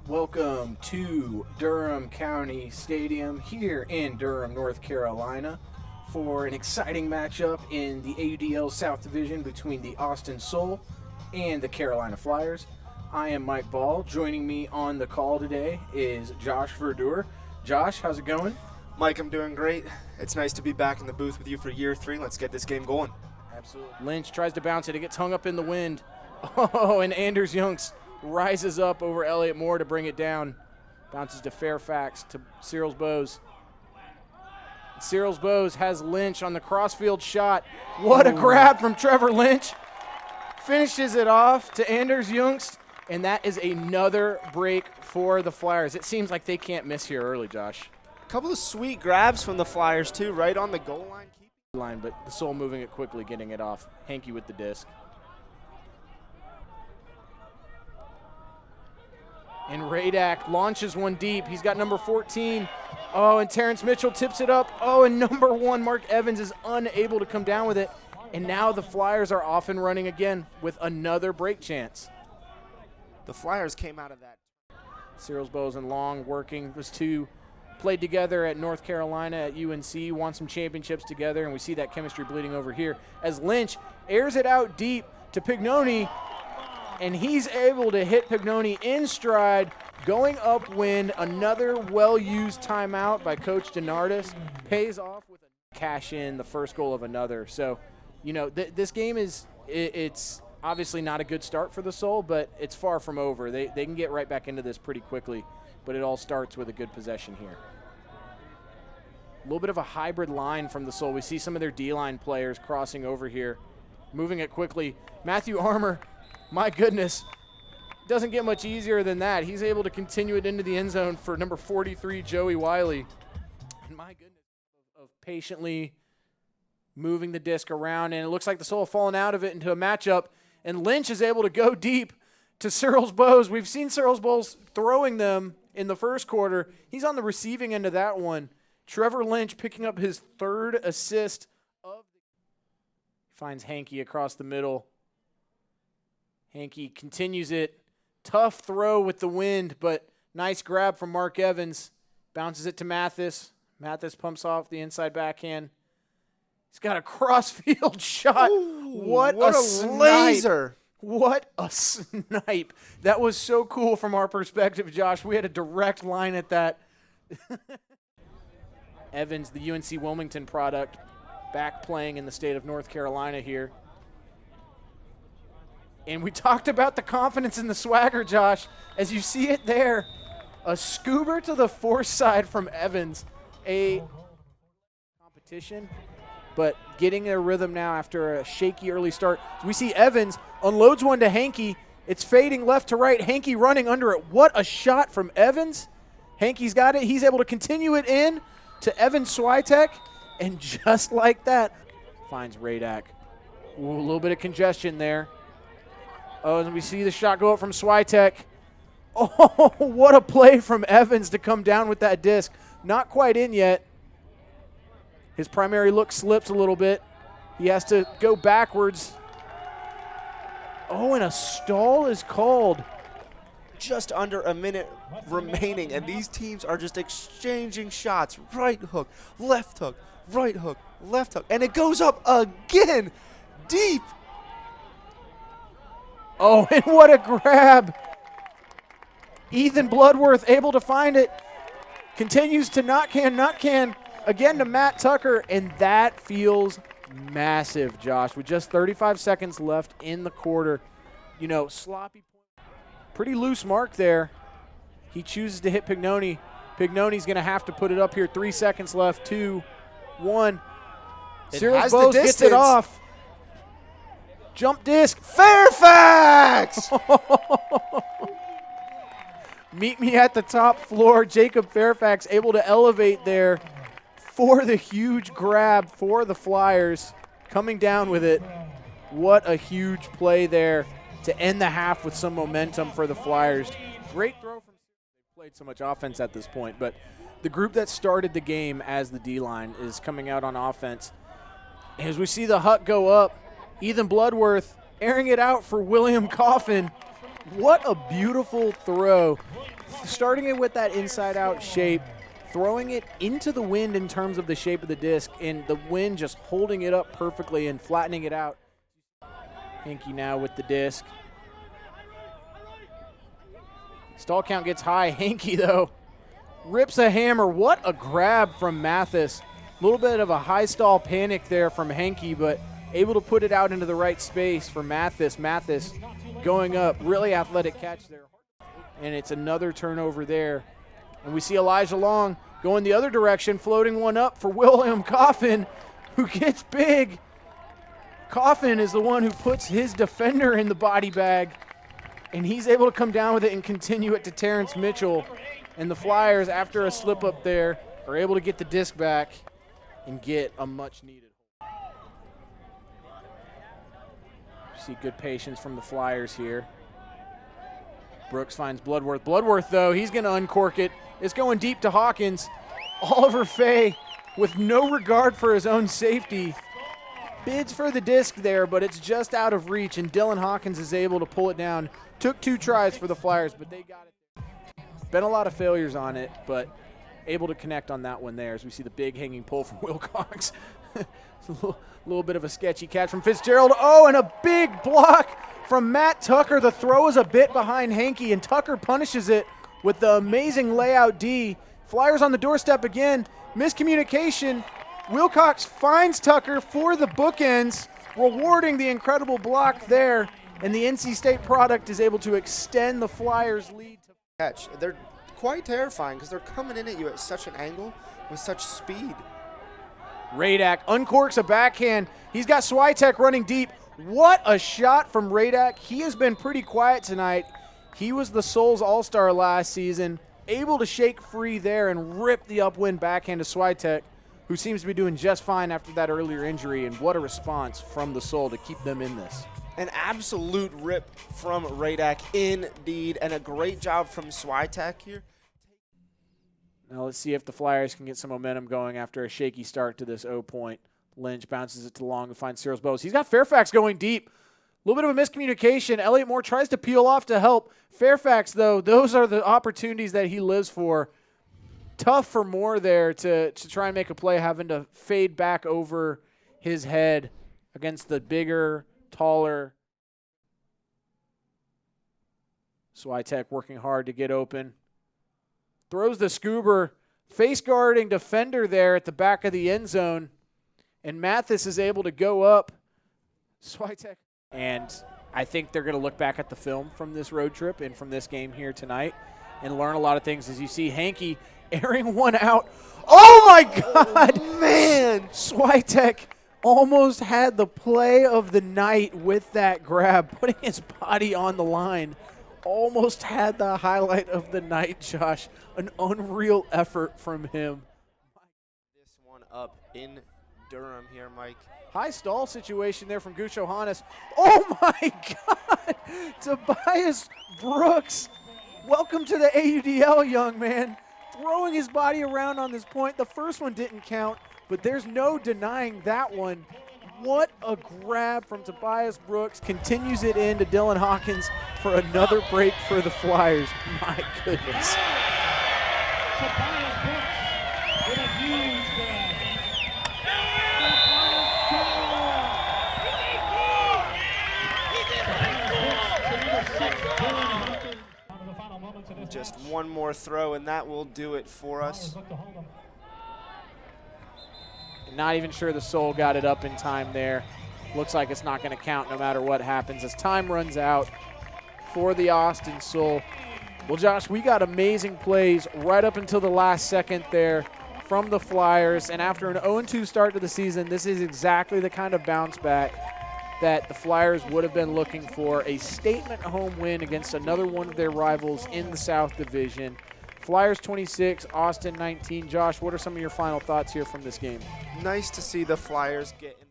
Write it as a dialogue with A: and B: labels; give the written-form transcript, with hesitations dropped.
A: Welcome to Durham County Stadium here in Durham, North Carolina for an exciting matchup in the AUDL South Division between the Austin Soul and the Carolina Flyers. I am Mike Ball. Joining me on the call today is Josh Verdure. Josh, how's it going?
B: Mike, I'm doing great. It's nice to be back in the booth with you for year 3. Let's get this game going.
A: Absolutely. Lynch tries to bounce it. It gets hung up in the wind. Oh, and Anders Youngs rises up over Elliott Moore to bring it down. Bounces to Fairfax, to Cyril's Bose. Cyril's Bose has Lynch on the crossfield shot. What a grab from Trevor Lynch. Finishes it off to Anders Youngs, and that is another break for the Flyers. It seems like they can't miss here early, Josh.
B: A couple of sweet grabs from the Flyers, too, right on the goal line.
A: But the Soul moving it quickly, getting it off. Hankey with the disc. And Radak launches one deep. He's got number 14. Oh, and Terrence Mitchell tips it up. Oh, and number 1, Mark Evans, is unable to come down with it. And now the Flyers are off and running again with another break chance.
B: The Flyers came out of that.
A: Cyril's Bose and Long working. Those two played together at North Carolina at UNC, won some championships together, and we see that chemistry bleeding over here as Lynch airs it out deep to Pignoni. And he's able to hit Pignoni in stride, going upwind. Another well-used timeout by Coach DeNardis pays off with a cash in, the first goal of another. So, you know, this game it's obviously not a good start for the Soul, but it's far from over. They can get right back into this pretty quickly, but it all starts with a good possession here. A little bit of a hybrid line from the Soul. We see some of their D-line players crossing over here, moving it quickly. Matthew Armour, my goodness, doesn't get much easier than that. He's able to continue it into the end zone for number 43, Joey Wiley. And my goodness, of patiently moving the disc around, and it looks like the Soul have fallen out of it into a matchup, and Lynch is able to go deep to Cyril's Bose. We've seen Cyril's Bose throwing them in the first quarter. He's on the receiving end of that one. Trevor Lynch picking up his 3rd assist of the finds Hankey across the middle. Hankey continues it. Tough throw with the wind, but nice grab from Mark Evans. Bounces it to Mathis. Mathis pumps off the inside backhand. He's got a crossfield shot.
B: Ooh,
A: what a
B: laser.
A: What a snipe. That was so cool from our perspective, Josh. We had a direct line at that. Evans, the UNC Wilmington product, back playing in the state of North Carolina here. And we talked about the confidence in the swagger, Josh. As you see it there, a scuba to the force side from Evans. A competition, but getting their rhythm now after a shaky early start. We see Evans unloads one to Hankey. It's fading left to right. Hankey running under it. What a shot from Evans. Hankey's got it. He's able to continue it in to Evan Switek. And just like that, finds Radak. Ooh, a little bit of congestion there. Oh, and we see the shot go up from Switek. Oh, what a play from Evans to come down with that disc. Not quite in yet. His primary look slips a little bit. He has to go backwards. Oh, and a stall is called.
B: Just under a minute remaining, and these teams are just exchanging shots. Right hook, left hook, right hook, left hook. And it goes up again, deep.
A: Oh, and what a grab. Ethan Bloodworth able to find it. Continues to not can, again to Matt Tucker, and that feels massive, Josh. With just 35 seconds left in the quarter. You know, sloppy, pretty loose mark there. He chooses to hit Pignoni. Pignoni's going to have to put it up here. 3 seconds left, 2, 1. Cyril's Bose gets it off. Jump disc.
B: Fairfax!
A: Meet me at the top floor. Jacob Fairfax able to elevate there for the huge grab for the Flyers. Coming down with it. What a huge play there to end the half with some momentum for the Flyers. Great throw from they played so much offense at this point, but the group that started the game as the D-line is coming out on offense. As we see the Huck go up, Ethan Bloodworth airing it out for William Coffin. What a beautiful throw starting it with that inside-out shape, throwing it into the wind in terms of the shape of the disc, and the wind just holding it up perfectly and flattening it out. Hankey now with the disc. Stall count gets high. Hankey, though, rips a hammer. What a grab from Mathis. A little bit of a high stall panic there from Hankey, but able to put it out into the right space for Mathis. Mathis going up, really athletic catch there. And it's another turnover there. And we see Elijah Long going the other direction, floating one up for William Coffin, who gets big. Coffin is the one who puts his defender in the body bag, and he's able to come down with it and continue it to Terrence Mitchell. And the Flyers, after a slip up there, are able to get the disc back and get a much needed. See good patience from the Flyers here. Brooks finds Bloodworth. Bloodworth, though, he's going to uncork it. It's going deep to Hawkins. Oliver Fay, with no regard for his own safety, bids for the disc there, but it's just out of reach, and Dylan Hawkins is able to pull it down. Took 2 tries for the Flyers, but they got it. Been a lot of failures on it, but able to connect on that one there as we see the big hanging pull from Wilcox. It's a little bit of a sketchy catch from Fitzgerald. Oh, and a big block from Matt Tucker. The throw is a bit behind Hankey, and Tucker punishes it with the amazing layout D. Flyers on the doorstep again. Miscommunication. Wilcox finds Tucker for the bookends, rewarding the incredible block there, and the NC State product is able to extend the Flyers' lead.
B: Catch. They're quite terrifying because they're coming in at you at such an angle with such speed.
A: Radak uncorks a backhand. He's got Switek running deep. What a shot from Radak. He has been pretty quiet tonight. He was the Souls All-Star last season, able to shake free there and rip the upwind backhand to Switek, who seems to be doing just fine after that earlier injury, and what a response from the Soul to keep them in this.
B: An absolute rip from Radak indeed, and a great job from Switek here.
A: Now let's see if the Flyers can get some momentum going after a shaky start to this O-point. Lynch bounces it to Long to find Cyril's Bose. He's got Fairfax going deep. A little bit of a miscommunication. Elliott Moore tries to peel off to help. Fairfax, though, those are the opportunities that he lives for. Tough for Moore there to try and make a play, having to fade back over his head against the bigger, taller Switek, working hard to get open. Throws the Scuba, face guarding defender there at the back of the end zone. And Mathis is able to go up. Switek. And I think they're going to look back at the film from this road trip and from this game here tonight and learn a lot of things. As you see Hankey airing one out. Oh, my God.
B: Oh, man.
A: Switek almost had the play of the night with that grab, putting his body on the line. Almost had the highlight of the night, Josh. An unreal effort from him.
B: This one up in Durham here, Mike.
A: High stall situation there from Gucho Hannes. Oh, my God. Tobias Brooks. Welcome to the AUDL, young man. Throwing his body around on this point. The first one didn't count, but there's no denying that one. What a grab from Tobias Brooks. Continues it in to Dylan Hawkins for another break for the Flyers. My goodness.
C: Tobias Brooks with a huge grab.
B: Just one more throw, and that will do it for us.
A: Not even sure the Soul got it up in time there. Looks like it's not going to count no matter what happens as time runs out for the Austin Soul. Well, Josh, we got amazing plays right up until the last second there from the Flyers. And after an 0-2 start to the season, this is exactly the kind of bounce back that the Flyers would have been looking for. A statement home win against another one of their rivals in the South Division. Flyers 26, Austin 19. Josh, what are some of your final thoughts here from this game?
B: Nice to see the Flyers get in